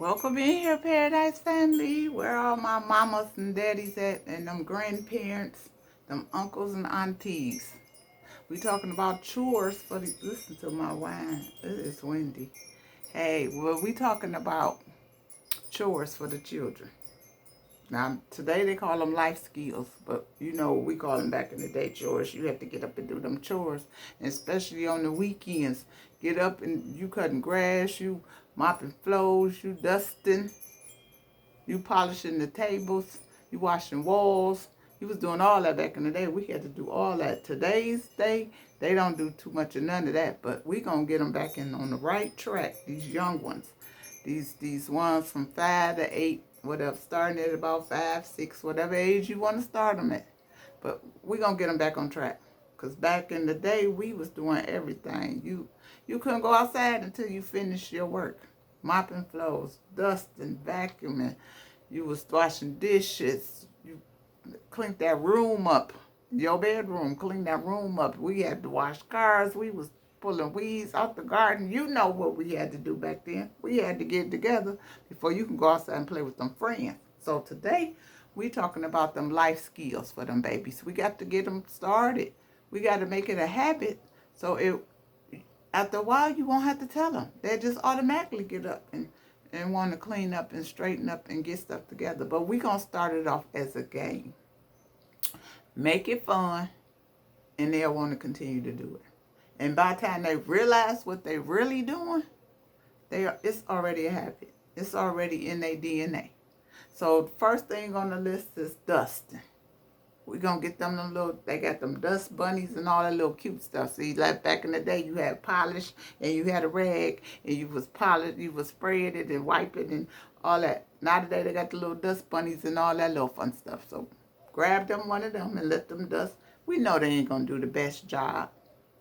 Welcome in here, Paradise Family. Where all my mamas and daddies at, and them grandparents, them uncles and aunties. We talking about chores for the. Listen to my wine. It is windy. Hey, well, we talking about chores for the children. Now, today they call them life skills, but we call them back in the day chores. You have to get up and do them chores, and especially on the weekends. Get up and you cutting grass, you mopping floors, you dusting, you polishing the tables, you washing walls. You was doing all that back in the day. We had to do all that. Today's day, they don't do too much of none of that, but we gonna get them back in on the right track. These young ones, these ones from 5 to 8, whatever, starting at about 5, 6, whatever age you want to start them at. But we gonna get them back on track. Cause back in the day, we was doing everything. You couldn't go outside until you finished your work, mopping floors, dusting, vacuuming. You was washing dishes. You cleaned that room up, your bedroom. Clean that room up. We had to wash cars. We was pulling weeds out the garden. You know what we had to do back then. We had to get together before you can go outside and play with them friends. So today, we talking about them life skills for them babies. We got to get them started. We got to make it a habit. So after a while, you won't have to tell them. They just automatically get up and want to clean up and straighten up and get stuff together. But we going to start it off as a game. Make it fun, and they'll want to continue to do it. And by the time they realize what they're really doing, it's already a habit. It's already in their DNA. So the first thing on the list is dusting. We're going to get them they got them dust bunnies and all that little cute stuff. See, like back in the day, you had polish and you had a rag and you was polish, you was spraying it and wipe it and all that. Now today, they got the little dust bunnies and all that little fun stuff. So grab them, one of them, and let them dust. We know they ain't going to do the best job,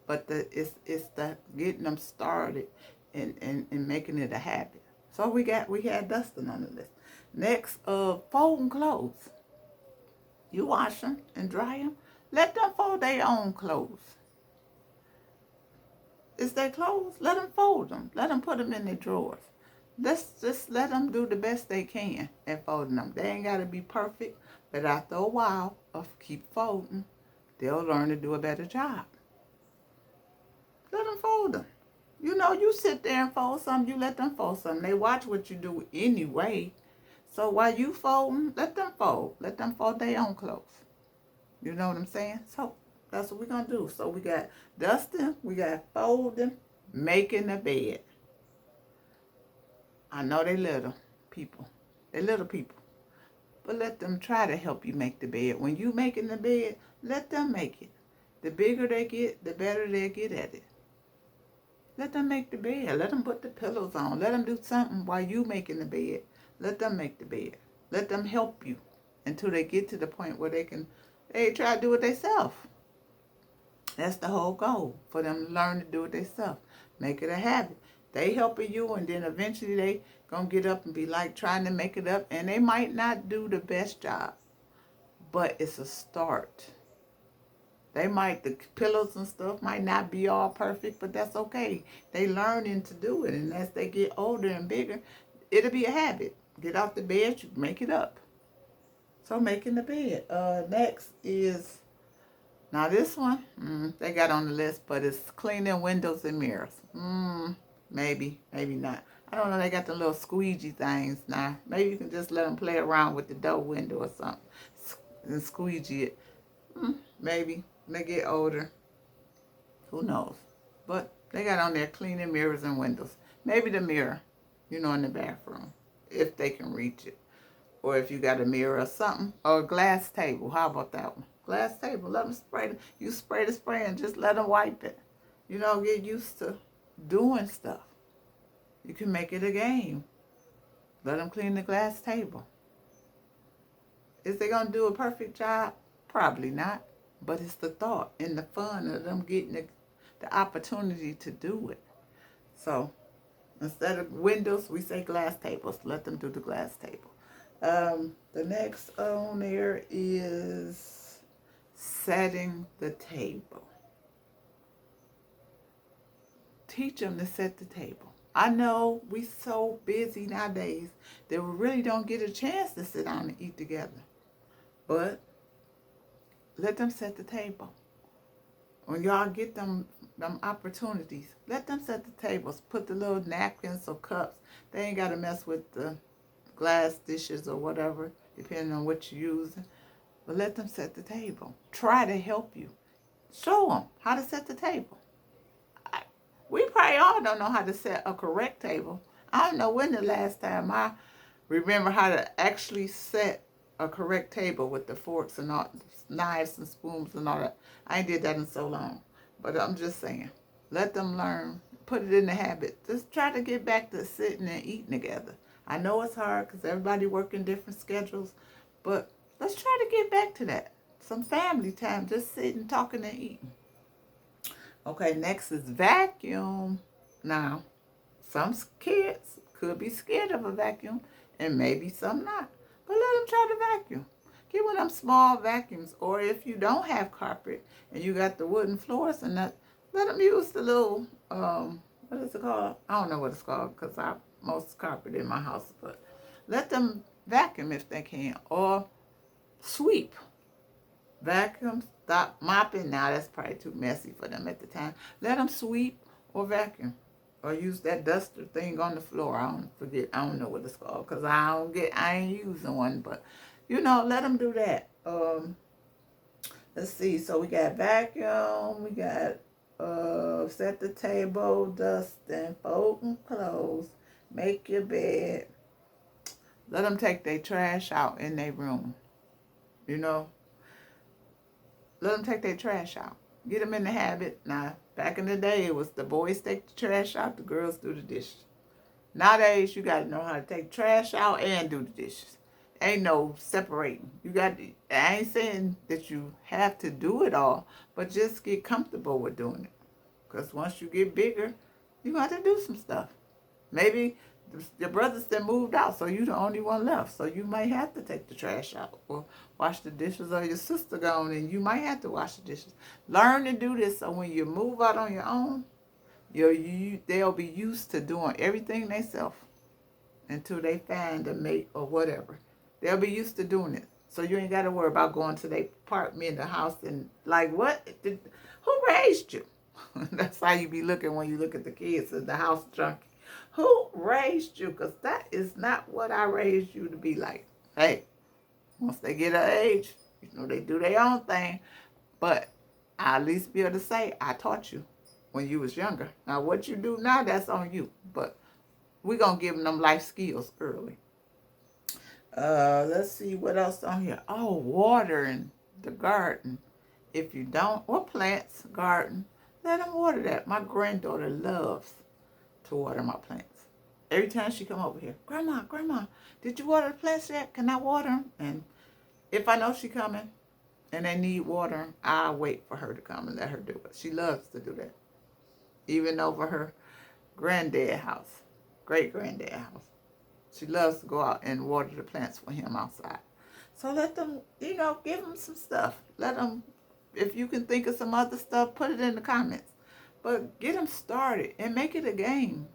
but it's the getting them started and making it a habit. So we had dusting on the list. Next, folding clothes. You wash them and dry them. Let them fold their own clothes. It's their clothes. Let them fold them. Let them put them in their drawers. Let's just let them do the best they can at folding them. They ain't got to be perfect, but after a while of keep folding, they'll learn to do a better job. Let them fold them. You sit there and fold something. You let them fold something. They watch what you do anyway. So while you folding, let them fold. Let them fold their own clothes. You know what I'm saying? So that's what we're going to do. So we got dusting, we got folding, making the bed. I know they little people. They little people. But let them try to help you make the bed. When you making the bed, let them make it. The bigger they get, the better they get at it. Let them make the bed. Let them put the pillows on. Let them do something while you making the bed. Let them make the bed. Let them help you until they get to the point where they try to do it themselves. That's the whole goal, for them to learn to do it themselves. Make it a habit. They helping you, and then eventually they going to get up and be like trying to make it up, and they might not do the best job, but it's a start. The pillows and stuff might not be all perfect, but that's okay. They learning to do it, and as they get older and bigger, it'll be a habit. Get off the bed, you make it up. So making the bed. Next is, now this one, they got on the list, but it's cleaning windows and mirrors. Maybe not. I don't know, they got the little squeegee things now. Maybe you can just let them play around with the door window or something and squeegee it. Maybe. When they get older, who knows? But they got on there cleaning mirrors and windows. Maybe the mirror, in the bathroom, if they can reach it. Or if you got a mirror or something. Or a glass table. How about that one? Glass table. Let them spray. You spray the spray and just let them wipe it. Get used to doing stuff. You can make it a game. Let them clean the glass table. Is they going to do a perfect job? Probably not. But it's the thought and the fun of them getting the opportunity to do it. So instead of windows, we say glass tables. Let them do the glass table. The next on there is setting the table. Teach them to set the table. I know we so busy nowadays that we really don't get a chance to sit down and eat together. But let them set the table. When y'all get them opportunities, let them set the tables. Put the little napkins or cups. They ain't got to mess with the glass dishes or whatever, depending on what you're using. But let them set the table. Try to help you. Show them how to set the table. We probably all don't know how to set a correct table. I don't know when the last time I remember how to actually set a correct table with the forks and all, knives and spoons and all that. I ain't did that in so long. But I'm just saying, let them learn, put it in the habit. Just try to get back to sitting and eating together. I know it's hard because everybody working different schedules, but let's try to get back to that. Some family time, just sitting, talking, and eating. Okay, next is vacuum. Now, some kids could be scared of a vacuum, and maybe some not. But let them try to vacuum. Get one of them small vacuums, or if you don't have carpet and you got the wooden floors and that, let them use the little, what is it called? I don't know what it's called because I most carpet in my house, but let them vacuum if they can, or sweep. Vacuum, stop mopping. Now that's probably too messy for them at the time. Let them sweep or vacuum. Or use that duster thing on the floor. I don't know what it's called because I ain't using one, but let them do that. Let's see. So we got vacuum, we got set the table, dusting, folding clothes, make your bed. Let them take their trash out in their room. Let them take their trash out. Get them in the habit. Now, back in the day, it was the boys take the trash out, the girls do the dishes. Nowadays, you got to know how to take trash out and do the dishes. Ain't no separating. I ain't saying that you have to do it all, but just get comfortable with doing it. Because once you get bigger, you got to do some stuff. Maybe your brothers then moved out, so you're the only one left. So you might have to take the trash out or wash the dishes, or your sister gone and you might have to wash the dishes. Learn to do this so when you move out on your own, they'll be used to doing everything themselves until they find a mate or whatever. They'll be used to doing it. So you ain't got to worry about going to their apartment, the house, and like, who raised you? That's how you be looking when you look at the kids in the house junkie. Who raised you? Because that is not what I raised you to be like. Hey, once they get an age, they do their own thing. But I at least be able to say, I taught you when you was younger. Now, what you do now, that's on you. But we're going to give them life skills early. Let's see what else on here. Oh, watering the garden. If you don't, or plants, garden, let them water that. My granddaughter loves to water my plants. Every time she come over here, Grandma, did you water the plants yet? Can I water them? And if I know she coming and they need water, I'll wait for her to come and let her do it. She loves to do that. Even over her granddad house, great-granddad house. She loves to go out and water the plants for him outside. So let them, give them some stuff. Let them, if you can think of some other stuff, put it in the comments. But get them started and make it a game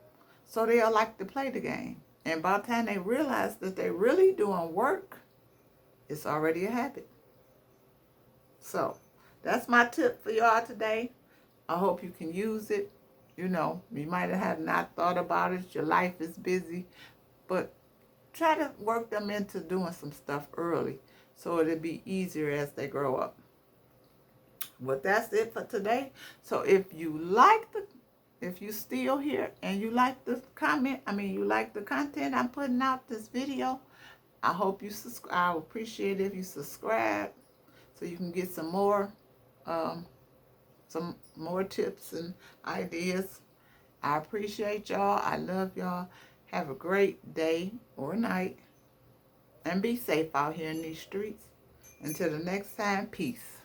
so they'll like to play the game. And by the time they realize that they're really doing work, it's already a habit. So that's my tip for y'all today. I hope you can use it. You might have not thought about it. Your life is busy. But try to work them into doing some stuff early so it'll be easier as they grow up. But that's it for today. So if you still here and you like the you like the content I'm putting out this video, I hope you subscribe. I would appreciate it if you subscribe so you can get some more tips and ideas. I appreciate y'all. I love y'all. Have a great day or night. And be safe out here in these streets. Until the next time, peace.